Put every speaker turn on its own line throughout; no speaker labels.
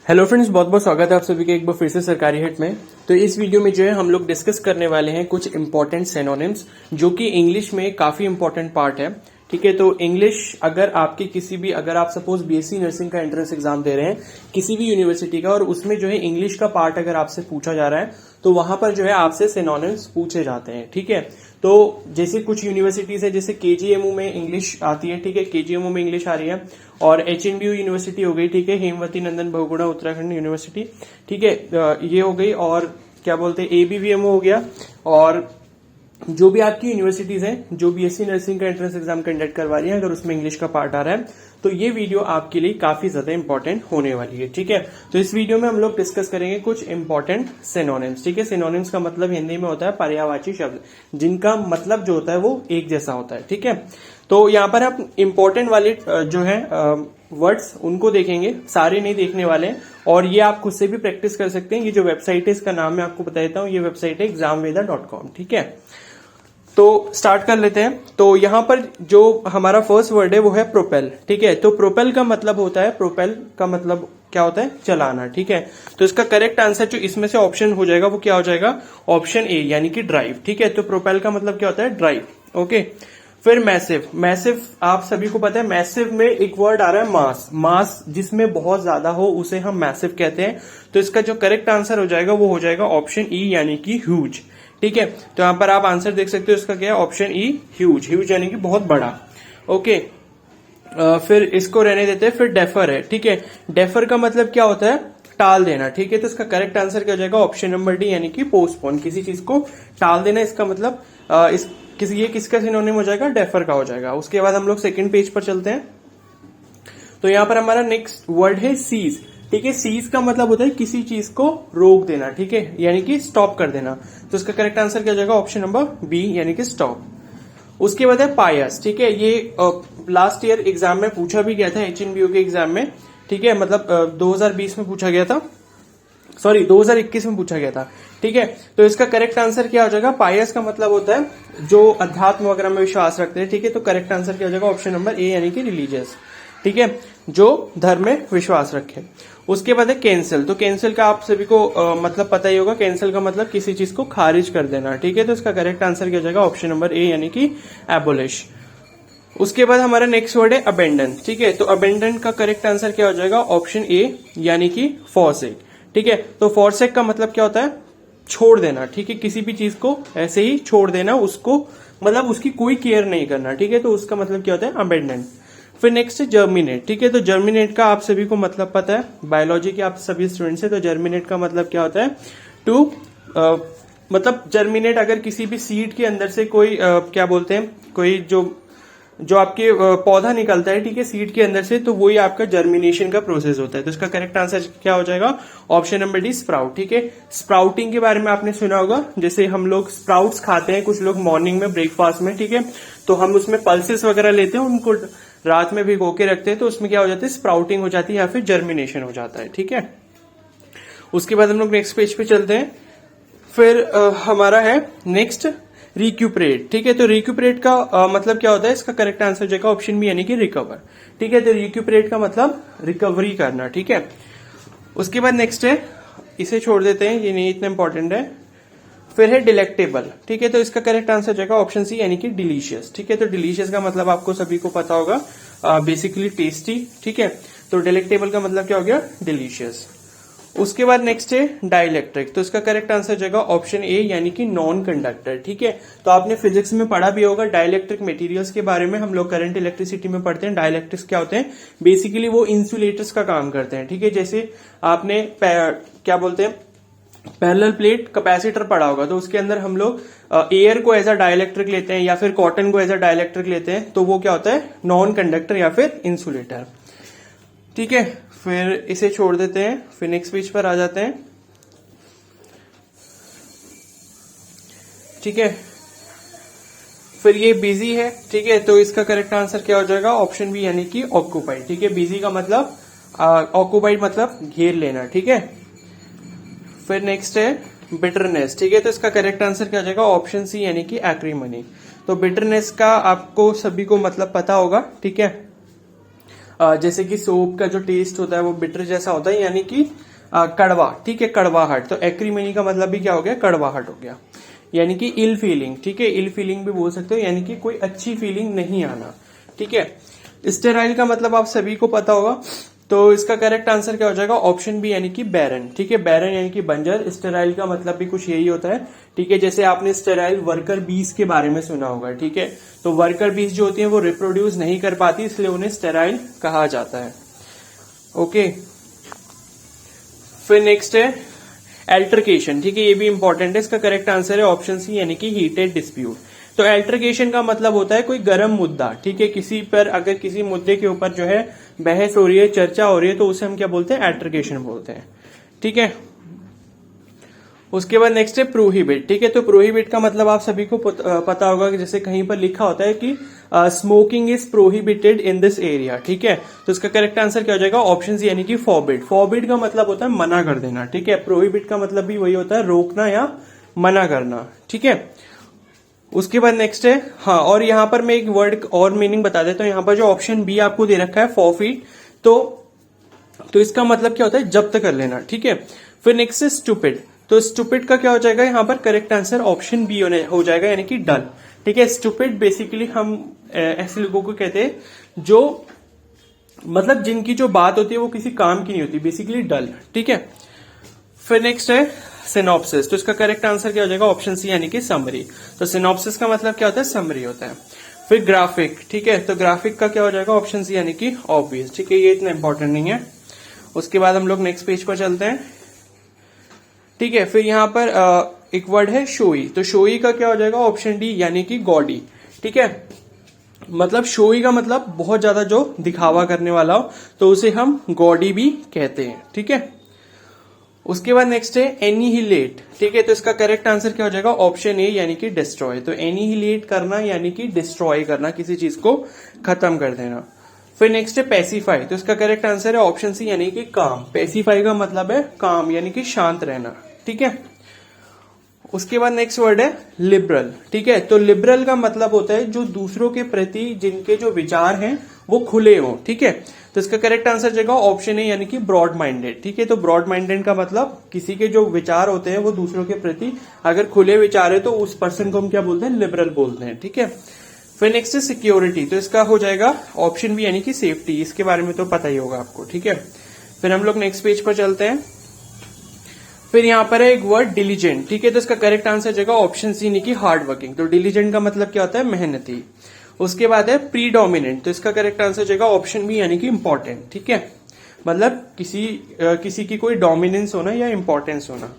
Hello friends, बहुत बहुत स्वागत है आप सभी का एक बार फिर से सरकारी हिट में। तो इस वीडियो में जो है हम लोग डिस्कस करने वाले हैं कुछ इंपॉर्टेंट सिनोनिम्स जो कि इंग्लिश में काफी इंपॉर्टेंट पार्ट है। ठीक है, तो इंग्लिश अगर आपके अगर आप सपोज बीएससी नर्सिंग का एंट्रेंस एग्जाम दे रहे हैं किसी भी यूनिवर्सिटी का और उसमें जो है इंग्लिश का पार्ट अगर आपसे पूछा जा रहा है तो वहां पर जो है आपसे सिनोनिम्स पूछे जाते हैं। ठीक है, तो जैसे कुछ यूनिवर्सिटीज है, जैसे केजीएमयू में इंग्लिश आती है। ठीक है, केजीएमयू में इंग्लिश आ रही है और एचएनबीयू यूनिवर्सिटी हो गई। ठीक है, हेमवती नंदन बहुगुणा उत्तराखंड यूनिवर्सिटी। ठीक है, ये हो गई। और क्या बोलते हैं, एबीवीएमओ हो गया। और जो भी आपकी यूनिवर्सिटीज हैं जो बीएससी नर्सिंग का एंट्रेंस एग्जाम कंडक्ट करवा रही है, अगर उसमें इंग्लिश का पार्ट आ रहा है तो ये वीडियो आपके लिए काफी ज्यादा इंपॉर्टेंट होने वाली है। ठीक है, तो इस वीडियो में हम लोग डिस्कस करेंगे कुछ इंपॉर्टेंट सिनोनिम्स। ठीक है, सिनोनिम्स का मतलब हिंदी में होता है पर्यायवाची शब्द जिनका मतलब जो होता है वो एक जैसा होता है। ठीक है, तो यहाँ पर आप इंपॉर्टेंट वाले जो है वर्ड्स उनको देखेंगे, सारे नहीं देखने वाले हैं। और ये आप खुद से भी प्रैक्टिस कर सकते हैं। ये जो वेबसाइट है इसका नाम मैं आपको बता देता हूँ, ये वेबसाइट है examveda.com। ठीक है, तो स्टार्ट कर लेते हैं। तो यहां पर जो हमारा फर्स्ट वर्ड है वो है प्रोपेल। ठीक है, तो प्रोपेल का मतलब होता है, प्रोपेल का मतलब क्या होता है, चलाना। ठीक है, तो इसका करेक्ट आंसर जो इसमें से ऑप्शन हो जाएगा वो क्या हो जाएगा, ऑप्शन ए यानी कि ड्राइव। ठीक है, तो प्रोपेल का मतलब क्या होता है, ड्राइव। ओके, फिर मैसिव। मैसिव आप सभी को पता है, मैसिव में एक वर्ड आ रहा है मास। मास जिसमें बहुत ज्यादा हो उसे हम मैसिव कहते हैं। तो इसका जो करेक्ट आंसर हो जाएगा वो हो जाएगा ऑप्शन ई यानी कि ह्यूज। ठीक है, तो यहां पर आप आंसर देख सकते हो, इसका क्या है, ऑप्शन ई ह्यूज। ह्यूज यानी कि बहुत बड़ा। ओके, फिर इसको रहने देते हैं। फिर डेफर है। ठीक है, डेफर का मतलब क्या होता है, टाल देना। ठीक है, तो इसका करेक्ट आंसर क्या हो जाएगा, ऑप्शन नंबर डी यानी कि पोस्टपोन। किसी चीज को टाल देना, इसका मतलब ये किसका सिनोनिम हो जाएगा, डेफर का हो जाएगा। उसके बाद हम लोग सेकंड पेज पर चलते हैं। तो यहां पर हमारा नेक्स्ट वर्ड है सीज। ठीक है, सीज का मतलब होता है किसी चीज को रोक देना। ठीक है, यानी कि स्टॉप कर देना। तो इसका करेक्ट आंसर क्या हो जाएगा, ऑप्शन नंबर बी यानी कि स्टॉप। उसके बाद है पायस। ठीक है, ये लास्ट ईयर एग्जाम में पूछा भी गया था, एचएनबीयू के एग्जाम में। ठीक है, मतलब 2020 में पूछा गया था, सॉरी 2021 में पूछा गया था। ठीक है, तो इसका करेक्ट आंसर क्या हो जाएगा, पायस का मतलब होता है जो अध्यात्म वगैरह में विश्वास रखते हैं। ठीक है, तो करेक्ट आंसर क्या हो जाएगा, ऑप्शन नंबर ए यानी कि रिलीजियस। ठीक है, जो धर्म में विश्वास रखे। उसके बाद है कैंसिल। तो कैंसिल का आप सभी को मतलब पता ही होगा, कैंसिल का मतलब किसी चीज को खारिज कर देना। ठीक है, तो इसका करेक्ट आंसर क्या हो जाएगा, ऑप्शन नंबर ए यानी कि एबोलिश। उसके बाद हमारा नेक्स्ट वर्ड है अबेंडन। ठीक है, तो अबेंडन का करेक्ट आंसर क्या हो जाएगा, ऑप्शन ए यानी कि फॉरसेक। ठीक है, तो फॉरसेक का मतलब क्या होता है, छोड़ देना। ठीक है, किसी भी चीज को ऐसे ही छोड़ देना, उसको मतलब उसकी कोई केयर नहीं करना। ठीक है, तो उसका मतलब क्या होता है, अबेंडन। फिर नेक्स्ट है जर्मिनेट। ठीक है, तो जर्मिनेट का आप सभी को मतलब पता है, बायोलॉजी के आप सभी स्टूडेंट्स हैं, तो जर्मिनेट का मतलब क्या होता है, टू मतलब जर्मिनेट अगर किसी भी सीड के अंदर से कोई क्या बोलते हैं, कोई जो आपके पौधा निकलता है, ठीक है, सीड के अंदर से, तो वही आपका जर्मिनेशन का प्रोसेस होता है। तो इसका करेक्ट आंसर क्या हो जाएगा, ऑप्शन नंबर डी स्प्राउट। ठीक है, स्प्राउटिंग के बारे में आपने सुना होगा, जैसे हम लोग स्प्राउट्स खाते हैं, कुछ लोग मॉर्निंग में ब्रेकफास्ट में। ठीक है, तो हम उसमें पल्सेस वगैरह लेते हैं, उनको रात में भिगो के रखते हैं, तो उसमें क्या हो जाता है, स्प्राउटिंग हो जाती है या फिर जर्मिनेशन हो जाता है। ठीक है, उसके बाद हम लोग नेक्स्ट पेज पे चलते हैं। फिर हमारा है नेक्स्ट रिक्यूपरेट। ठीक है, तो रिक्यूपरेट का मतलब क्या होता है, इसका करेक्ट आंसर हो जाएगा ऑप्शन बी यानी कि रिकवर। ठीक है, तो रिक्यूपरेट का मतलब रिकवरी करना। ठीक है, उसके बाद नेक्स्ट है, इसे छोड़ देते हैं, ये नहीं इतना इंपॉर्टेंट है। फिर है डिलेक्टेबल। ठीक है, तो इसका करेक्ट आंसर जाएगा ऑप्शन सी यानी कि डिलीशियस। ठीक है, तो डिलीशियस का मतलब आपको सभी को पता होगा, बेसिकली टेस्टी। ठीक है, तो डिलेक्टेबल का मतलब क्या हो गया, डिलीशियस। उसके बाद नेक्स्ट है डाइलेक्ट्रिक। तो इसका करेक्ट आंसर जाएगा ऑप्शन ए यानी कि नॉन कंडक्टर। ठीक है, तो आपने फिजिक्स में पढ़ा भी होगा डाइलेक्ट्रिक मटेरियल्स के बारे में, हम लोग करंट इलेक्ट्रिसिटी में पढ़ते हैं। डाइलेक्ट्रिक्स क्या होते हैं, बेसिकली वो इंसुलेटर्स का काम करते हैं। ठीक है, जैसे आपने क्या बोलते हैं, पैरेलल प्लेट कैपेसिटर पढ़ा होगा, तो उसके अंदर हम लोग एयर को एज अ डाइलेक्ट्रिक लेते हैं या फिर कॉटन को एज अ डाइलेक्ट्रिक लेते हैं, तो वो क्या होता है, नॉन कंडक्टर या फिर इंसुलेटर। ठीक है, फिर इसे छोड़ देते हैं, फिर नेक्स्ट पेज पर आ जाते हैं। ठीक है, फिर ये बिजी है। ठीक है, तो इसका करेक्ट आंसर क्या हो जाएगा, ऑप्शन बी यानी कि ऑक्यूपाइड। ठीक है, बिजी का मतलब ऑक्यूपाइड मतलब घेर लेना। ठीक है, फिर नेक्स्ट है बिटरनेस। ठीक है, तो इसका करेक्ट आंसर क्या हो जाएगा, ऑप्शन सी यानी कि एक्रीमनी। तो बिटरनेस का आपको सभी को मतलब पता होगा। ठीक है, जैसे कि सोप का जो टेस्ट होता है वो बिटर जैसा होता है, यानी कि कड़वा, ठीक है, कड़वाहट। तो एक्रीमेनी का मतलब भी क्या हो गया, कड़वाहट हो गया, यानी कि इल फीलिंग, ठीक है, इल फीलिंग भी बोल सकते हो, यानी कि कोई अच्छी फीलिंग नहीं आना, ठीक है। स्टेराइल का मतलब आप सभी को पता होगा, तो इसका करेक्ट आंसर क्या हो जाएगा, ऑप्शन बी यानी कि बैरन, ठीक है, बैरन यानी कि बंजर। स्टेराइल का मतलब भी कुछ यही होता है, ठीक है। जैसे आपने स्टेराइल वर्कर बीज के बारे में सुना होगा, ठीक है, तो वर्कर बीज जो होती है वो रिप्रोड्यूस नहीं कर पाती, इसलिए उन्हें स्टेराइल कहा जाता है। ओके, फिर नेक्स्ट है एल्टरकेशन, ठीक है, ये भी इंपॉर्टेंट है। इसका करेक्ट आंसर है ऑप्शन सी यानी कि हीटेड डिस्प्यूट। तो एल्टरकेशन का मतलब होता है कोई गर्म मुद्दा, ठीक है, किसी पर अगर किसी मुद्दे के ऊपर जो है बहस हो रही है, चर्चा हो रही है, तो उसे हम क्या बोलते हैं, एल्टरकेशन बोलते हैं, ठीक है। उसके बाद नेक्स्ट है प्रोहिबिट, ठीक है। तो प्रोहिबिट का मतलब आप सभी को पता होगा कि जैसे कहीं पर लिखा होता है कि smoking is prohibited in this area, ठीक है। तो इसका करेक्ट आंसर क्या हो जाएगा, ऑप्शन सी यानी कि फॉरबिड। फॉरबिड का मतलब होता है मना कर देना, ठीक है। प्रोहिबिट का मतलब भी वही होता है, रोकना या मना करना, ठीक है। उसके बाद नेक्स्ट है, हाँ, और यहां पर मैं एक वर्ड और मीनिंग बता देता हूं। यहां पर जो ऑप्शन बी आपको दे रखा है फॉरफीट, तो इसका मतलब क्या होता है, जब्त कर लेना, ठीक है। फिर नेक्स्ट है स्टूपिड। तो स्टूपिड का क्या हो जाएगा, यहां पर करेक्ट आंसर ऑप्शन बी हो जाएगा, यानी कि डल, ठीक है। स्टूपिड बेसिकली हम ऐसे लोगों को कहते हैं जो मतलब जिनकी जो बात होती है वो किसी काम की नहीं होती, बेसिकली डल, ठीक है। फिर नेक्स्ट है सिनॉप्सिस। तो इसका करेक्ट आंसर क्या हो जाएगा, ऑप्शन सी यानी कि समरी। तो सिनॉप्सिस का मतलब क्या होता है, समरी होता है। फिर ग्राफिक, ठीक है, तो ग्राफिक का क्या हो जाएगा, ऑप्शन सी यानी कि ऑब्वियस, ठीक है, ये इतना इंपॉर्टेंट नहीं है। उसके बाद हम लोग नेक्स्ट पेज पर चलते हैं, ठीक है। फिर यहां पर एक वर्ड है शोई। तो शोई का क्या हो जाएगा, ऑप्शन डी यानी कि गॉडी, ठीक है। मतलब शोई का मतलब बहुत ज्यादा जो दिखावा करने वाला हो, तो उसे हम गॉडी भी कहते हैं, ठीक है। उसके बाद नेक्स्ट है एनिहिलेट, ठीक है। तो इसका करेक्ट आंसर क्या हो जाएगा, ऑप्शन ए यानी कि डिस्ट्रॉय। तो एनिहिलेट करना यानी कि डिस्ट्रॉय करना, किसी चीज को खत्म कर देना। फिर नेक्स्ट है पैसिफाई। तो इसका करेक्ट आंसर है ऑप्शन सी यानी कि काम। पैसिफाई का मतलब है काम यानी कि शांत रहना, ठीक है। उसके बाद नेक्स्ट वर्ड है लिबरल, ठीक है। तो लिबरल का मतलब होता है जो दूसरों के प्रति जिनके जो विचार हैं वो खुले हों, ठीक है। तो इसका करेक्ट आंसर जाएगा ऑप्शन ए यानी कि ब्रॉड माइंडेड, ठीक है। तो ब्रॉड माइंडेड का मतलब किसी के जो विचार होते हैं वो दूसरों के प्रति अगर खुले विचार है तो उस पर्सन को हम क्या बोलते हैं, लिबरल बोलते हैं, ठीक है। फिर नेक्स्ट है सिक्योरिटी। तो इसका हो जाएगा ऑप्शन बी यानी कि सेफ्टी। इसके बारे में तो पता ही होगा आपको, ठीक है। फिर हम लोग नेक्स्ट पेज पर चलते हैं। फिर यहां पर है एक वर्ड डिलीजेंट, ठीक है। तो इसका करेक्ट आंसर जाएगा ऑप्शन सी यानी कि हार्ड वर्किंग। तो डिलीजेंट का मतलब क्या होता है, मेहनती। उसके बाद है प्रीडोमिनेंट। तो इसका करेक्ट आंसर जाएगा ऑप्शन बी यानी कि इंपॉर्टेंट, ठीक है। मतलब किसी की कोई डोमिनेंस होना या इंपॉर्टेंस होना।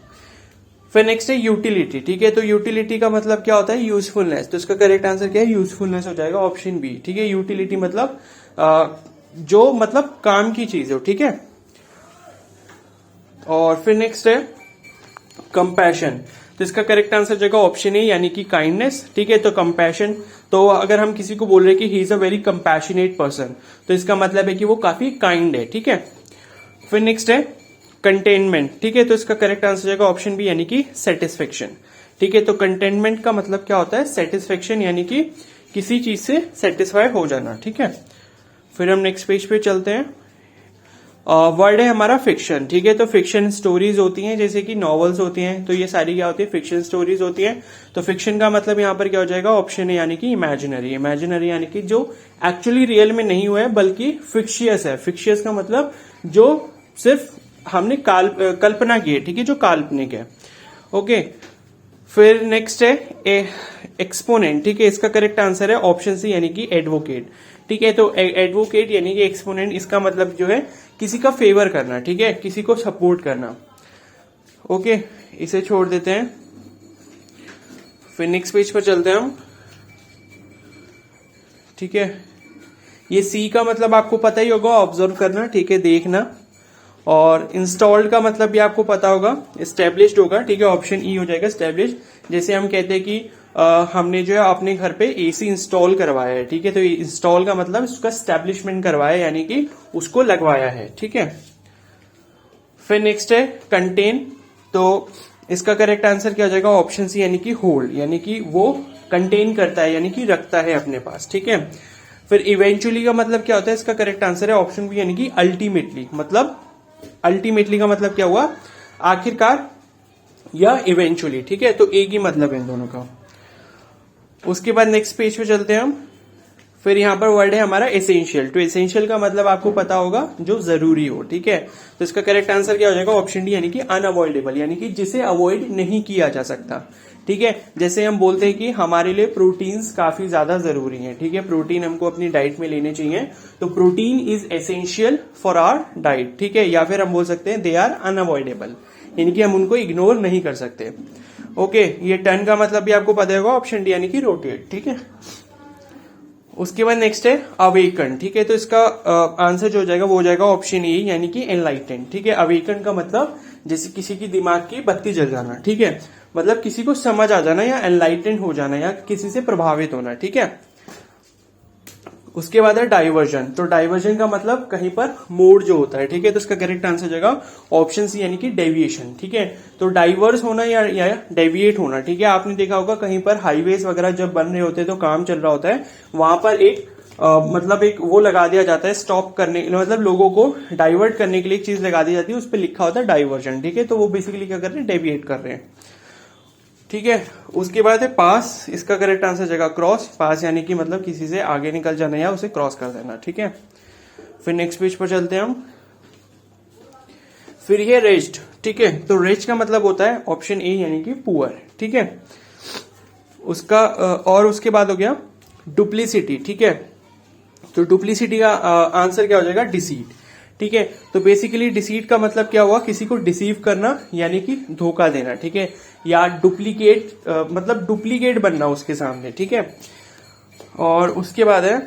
फिर नेक्स्ट है यूटिलिटी, ठीक है। तो यूटिलिटी का मतलब क्या होता है, यूजफुलनेस। तो इसका करेक्ट आंसर क्या है, यूजफुलनेस हो जाएगा, ऑप्शन बी, ठीक है। यूटिलिटी मतलब जो मतलब काम की चीज हो, ठीक है। और फिर नेक्स्ट है कंपैशन। तो इसका करेक्ट आंसर जाएगा ऑप्शन ए यानी कि काइंडनेस, ठीक है। तो कंपैशन, तो अगर हम किसी को बोल रहे हैं कि he is a very compassionate person, तो इसका मतलब है कि वो काफी काइंड है, ठीक है। फिर नेक्स्ट है कंटेनमेंट, ठीक है। तो इसका करेक्ट आंसर जाएगा ऑप्शन बी यानी कि सेटिस्फेक्शन, ठीक है। तो कंटेनमेंट का मतलब क्या होता है, सेटिस्फेक्शन यानी कि किसी चीज से सेटिस्फाई हो जाना, ठीक है। फिर हम नेक्स्ट पेज पे चलते हैं। वर्ड है हमारा फिक्शन, ठीक है। तो फिक्शन स्टोरीज होती हैं, जैसे कि नॉवेल्स होती हैं, तो ये सारी क्या होती है, फिक्शन स्टोरीज होती हैं। तो फिक्शन का मतलब यहाँ पर क्या हो जाएगा, ऑप्शन है यानी कि इमेजिनरी। इमेजिनरी यानी कि जो एक्चुअली रियल में नहीं हुआ है बल्कि फिक्शियस है। फिक्शियस का मतलब जो सिर्फ हमने कल्पना की है, ठीक है, जो काल्पनिक है, ओके। फिर नेक्स्ट है एक्सपोनेंट, ठीक है। इसका करेक्ट आंसर है ऑप्शन सी यानी कि एडवोकेट, ठीक है। तो एडवोकेट यानी कि एक्सपोनेंट, इसका मतलब जो है किसी का फेवर करना, ठीक है, किसी को सपोर्ट करना, ओके। इसे छोड़ देते हैं, फिर नेक्स्ट पेज पर चलते हैं हम, ठीक है। ये सी का मतलब आपको पता ही होगा, ऑब्जर्व करना, ठीक है, देखना। और इंस्टॉल्ड का मतलब भी आपको पता होगा, एस्टेब्लिश्ड होगा, ठीक है। ऑप्शन ई हो जाएगा एस्टेब्लिश्ड। जैसे हम कहते हैं कि हमने जो है अपने घर पे एसी इंस्टॉल करवाया है, ठीक है। तो इंस्टॉल का मतलब उसका एस्टेब्लिशमेंट करवाया यानी कि उसको लगवाया है, ठीक है। फिर नेक्स्ट है कंटेन। तो इसका करेक्ट आंसर क्या हो जाएगा, ऑप्शन सी यानी कि होल्ड, यानी कि वो कंटेन करता है यानी कि रखता है अपने पास, ठीक है। फिर इवेंचुअली का मतलब क्या होता है, इसका करेक्ट आंसर है ऑप्शन बी यानी कि अल्टीमेटली। मतलब अल्टीमेटली का मतलब क्या हुआ, आखिरकार या इवेंचुअली। ठीक है, तो एक ही मतलब है इन दोनों का। उसके बाद नेक्स्ट पेज पे चलते हैं हम। फिर यहां पर वर्ड है हमारा एसेंशियल। तो एसेंशियल का मतलब आपको पता होगा जो जरूरी हो। ठीक है, तो इसका करेक्ट आंसर क्या हो जाएगा, ऑप्शन डी यानी कि अनअवॉइडेबल, यानी कि जिसे अवॉइड नहीं किया जा सकता। ठीक है, जैसे हम बोलते हैं कि हमारे लिए प्रोटीन्स काफी ज्यादा जरूरी हैं। ठीक है, प्रोटीन हमको अपनी डाइट में लेने चाहिए, तो protein is essential for our diet. ठीक है, या फिर हम बोल सकते हैं दे आर अनअवॉइडेबल, यानी कि हम उनको इग्नोर नहीं कर सकते। ओके, ये टर्न का मतलब भी आपको पता होगा, ऑप्शन डी यानी कि रोटेट। ठीक है, उसके बाद नेक्स्ट है अवेकन। ठीक है, तो इसका आंसर जो हो जाएगा वो हो जाएगा ऑप्शन ए यानी कि एनलाइटन। ठीक है, अवेकन का मतलब जैसे किसी की दिमाग की बत्ती जल जाना। ठीक है, मतलब किसी को समझ आ जाना या एनलाइटन हो जाना या किसी से प्रभावित होना। ठीक है, उसके बाद है डाइवर्जन। तो डाइवर्जन का मतलब कहीं पर मोड़ जो होता है। ठीक है, तो इसका करेक्ट आंसर हो जाएगा ऑप्शन सी यानी कि डेविएशन। ठीक है, तो डाइवर्स होना या डेविएट होना। ठीक है, आपने देखा होगा कहीं पर हाईवेज वगैरह जब बन रहे होते हैं तो काम चल रहा होता है, वहां पर एक मतलब एक वो लगा दिया जाता है स्टॉप करने, मतलब लोगों को डाइवर्ट करने के लिए एक चीज लगा दी जाती है, उस पर लिखा होता है डाइवर्जन। ठीक है, तो वो बेसिकली क्या कर रहे हैं, डेविएट कर रहे हैं। ठीक है, उसके बाद है पास। इसका करेक्ट आंसर जगह क्रॉस। पास यानी कि मतलब किसी से आगे निकल जाना या उसे क्रॉस कर देना। ठीक है, फिर नेक्स्ट पेज पर चलते हैं हम। फिर ये रेस्ट। ठीक है, तो रेस्ट का मतलब होता है ऑप्शन ए यानी कि पुअर। ठीक है, उसका और उसके बाद हो गया डुप्लीसिटी। ठीक है, तो डुप्लीसिटी का आंसर क्या हो जाएगा, डिसीट। ठीक है, तो बेसिकली डिसीट का मतलब क्या हुआ, किसी को डिसीव करना यानी कि धोखा देना। ठीक है, या डुप्लीकेट मतलब डुप्लीकेट बनना उसके सामने। ठीक है, और उसके बाद है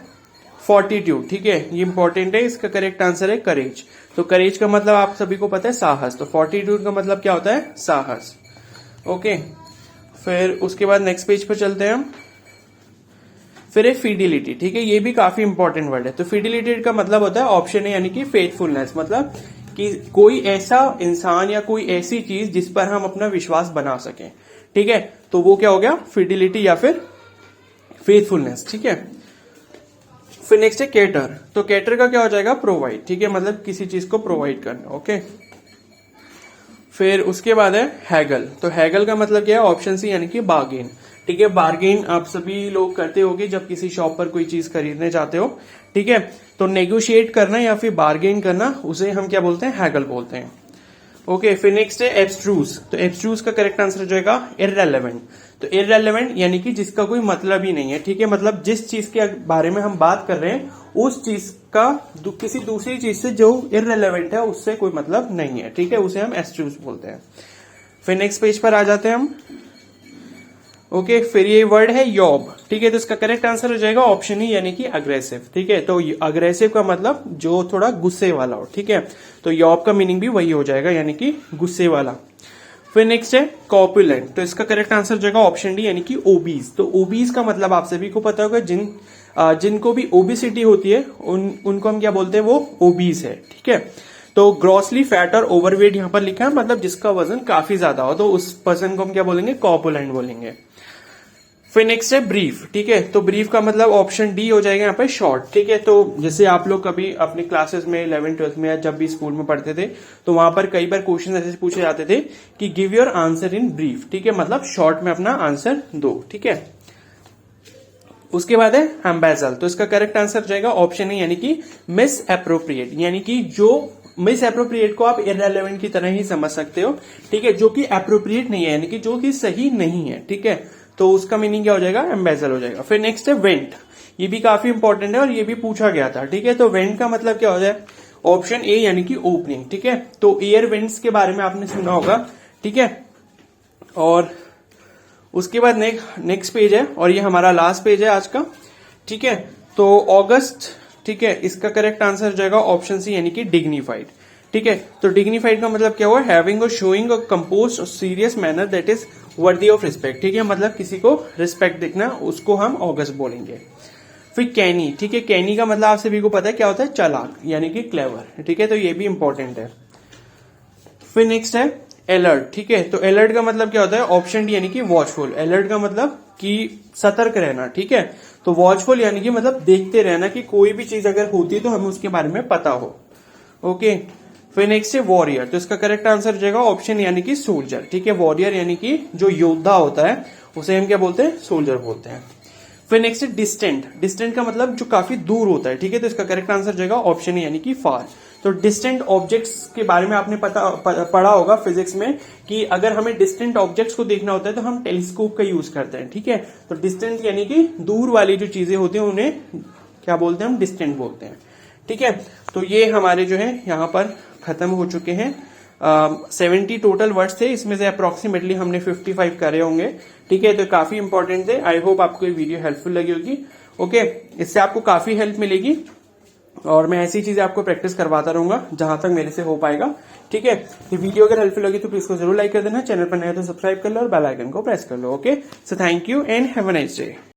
फोर्टिट्यूड। ठीक है, ये इंपॉर्टेंट है, इसका करेक्ट आंसर है करेज। तो करेज का मतलब आप सभी को पता है साहस, तो फोर्टिट्यूड का मतलब क्या होता है, साहस। ओके, फिर उसके बाद नेक्स्ट पेज पर चलते हैं हम। फिर है फिडिलिटी। ठीक है, ये भी काफी इंपॉर्टेंट वर्ड है। तो फिडिलिटी का मतलब होता है ऑप्शन है यानी कि फेथफुलनेस, मतलब कि कोई ऐसा इंसान या कोई ऐसी चीज जिस पर हम अपना विश्वास बना सकें। ठीक है, तो वो क्या हो गया, फिडिलिटी या फिर फेथफुलनेस। ठीक है, फिर नेक्स्ट है कैटर। तो कैटर का क्या हो जाएगा, प्रोवाइड। ठीक है, मतलब किसी चीज को प्रोवाइड करना। ओके, फिर उसके बाद है हैगल। तो हैगल का मतलब क्या है, ऑप्शन सी यानी कि बार्गेन। ठीक है, बार्गेन आप सभी लोग करते होगे जब किसी शॉप पर कोई चीज खरीदने जाते हो। ठीक है, तो नेगोशिएट करना या फिर बार्गेन करना, उसे हम क्या बोलते हैं, हैगल बोलते हैं। ओके, फिर नेक्स्ट है एब्स्ट्रूज। तो एब्स्ट्रूज का करेक्ट आंसर हो जाएगा इररेलेवेंट। तो इररेलेवेंट यानी कि जिसका कोई मतलब ही नहीं है। ठीक है, मतलब जिस चीज के बारे में हम बात कर रहे हैं उस चीज का किसी दूसरी चीज से जो इररेलेवेंट है उससे कोई मतलब नहीं है। ठीक है, उसे हम एब्स्ट्रूज बोलते हैं। फिर नेक्स्ट पेज पर आ जाते हैं हम। ओके, फिर ये वर्ड है यॉब। ठीक है, तो इसका करेक्ट आंसर हो जाएगा ऑप्शन ही यानी कि अग्रेसिव। ठीक है, तो अग्रेसिव का मतलब जो थोड़ा गुस्से वाला हो। ठीक है, तो यॉब का मीनिंग भी वही हो जाएगा यानी कि गुस्से वाला। फिर नेक्स्ट है कॉपुलेंट। तो इसका करेक्ट आंसर हो जाएगा ऑप्शन डी यानी कि ओबीज। तो ओबीज का मतलब आप सभी को पता होगा, जिनको भी ओबिसिटी होती है उनको हम क्या बोलते हैं, वो ओबीज है। ठीक है, तो ग्रॉसली फैट और ओवरवेट यहां पर लिखा है, मतलब जिसका वजन काफी ज्यादा हो, तो उस पर्सन को हम क्या बोलेंगे, कॉपुलेंट बोलेंगे। फिर नेक्स्ट है ब्रीफ। ठीक है, तो ब्रीफ का मतलब ऑप्शन डी हो जाएगा यहाँ पे शॉर्ट। ठीक है, तो जैसे आप लोग कभी अपनी क्लासेस में 11th 12th में या जब भी स्कूल में पढ़ते थे तो वहां पर कई बार क्वेश्चन ऐसे पूछे जाते थे कि give your answer in brief. ठीक है, मतलब शॉर्ट में अपना आंसर दो। ठीक है, उसके बाद है एम्बेजल। तो इसका करेक्ट आंसर जाएगा ऑप्शन ए यानी कि मिस एप्रोप्रिएट, यानी कि जो मिस एप्रोप्रिएट को आप इररेलेवेंट की तरह ही समझ सकते हो। ठीक है, जो कि एप्रोप्रिएट नहीं है यानी कि जो कि सही नहीं है। ठीक है, तो उसका मीनिंग क्या हो जाएगा, एम्बेजल हो जाएगा। फिर नेक्स्ट है वेंट। ये भी काफी इंपॉर्टेंट है और ये भी पूछा गया था। ठीक है, तो वेंट का मतलब क्या हो जाए, ऑप्शन ए यानी कि ओपनिंग। ठीक है, तो एयर वेंट्स के बारे में आपने सुना होगा। ठीक है, और उसके बाद नेक्स्ट पेज है और ये हमारा लास्ट पेज है आज का। ठीक है, तो ऑगस्ट। ठीक है, इसका करेक्ट आंसर हो जाएगा ऑप्शन सी यानी कि डिग्निफाइड। ठीक है, तो डिग्निफाइड का मतलब क्या हुआ, हैविंग और शोइंग अ कंपोज्ड और serious manner that is worthy of respect. ठीक है, मतलब किसी को रिस्पेक्ट दिखना, उसको हम ऑगस्ट बोलेंगे। फिर कैनी। ठीक है, कैनी का मतलब आप सभी को पता है क्या होता है, चालाक यानी कि क्लेवर। ठीक है, तो ये भी इंपॉर्टेंट है। फिर नेक्स्ट है अलर्ट। ठीक है, तो अलर्ट का मतलब क्या होता है, ऑप्शन डी यानी कि वॉचफुल। अलर्ट का मतलब कि सतर्क रहना, ठीक है। तो वॉचफुल यानी कि मतलब देखते रहना कि कोई भी चीज अगर होती है तो हमें उसके बारे में पता हो। ओके, फिर नेक्स्ट है वॉरियर, तो इसका करेक्ट आंसर हो जाएगा ऑप्शन यानी कि सोल्जर, ठीक है। वॉरियर यानी कि जो योद्धा होता है उसे हम क्या बोलते हैं, सोल्जर बोलते हैं। फिर नेक्स्ट है डिस्टेंट, डिस्टेंट का मतलब जो काफी दूर होता है, ठीक है। तो इसका करेक्ट आंसर जाएगा ऑप्शन यानी कि फार। तो डिस्टेंट ऑब्जेक्ट्स के बारे में आपने पढ़ा होगा फिजिक्स में कि अगर हमें डिस्टेंट ऑब्जेक्ट्स को देखना होता है तो हम टेलीस्कोप का यूज करते हैं, ठीक है। तो डिस्टेंट यानी कि दूर वाली जो चीजें होती हैं उन्हें क्या बोलते हैं, हम डिस्टेंट बोलते हैं, ठीक है। तो ये हमारे जो है यहाँ पर खत्म हो चुके हैं। 70 टोटल वर्ड्स थे, इसमें से अप्रोक्सीमेटली हमने 55 करे होंगे, ठीक है। तो काफी इंपॉर्टेंट थे। आई होप आपको ये वीडियो हेल्पफुल लगी होगी। ओके, इससे आपको काफी हेल्प मिलेगी और मैं ऐसी चीजें आपको प्रैक्टिस करवाता रहूंगा जहां तक मेरे से हो पाएगा, ठीक है। ये वीडियो अगर हेल्पफुल लगी तो प्लीज को जरूर लाइक कर देना, चैनल पर नया तो सब्सक्राइब कर लो और बेल आइकन को प्रेस कर लो। Okay, so thank you and have a nice day.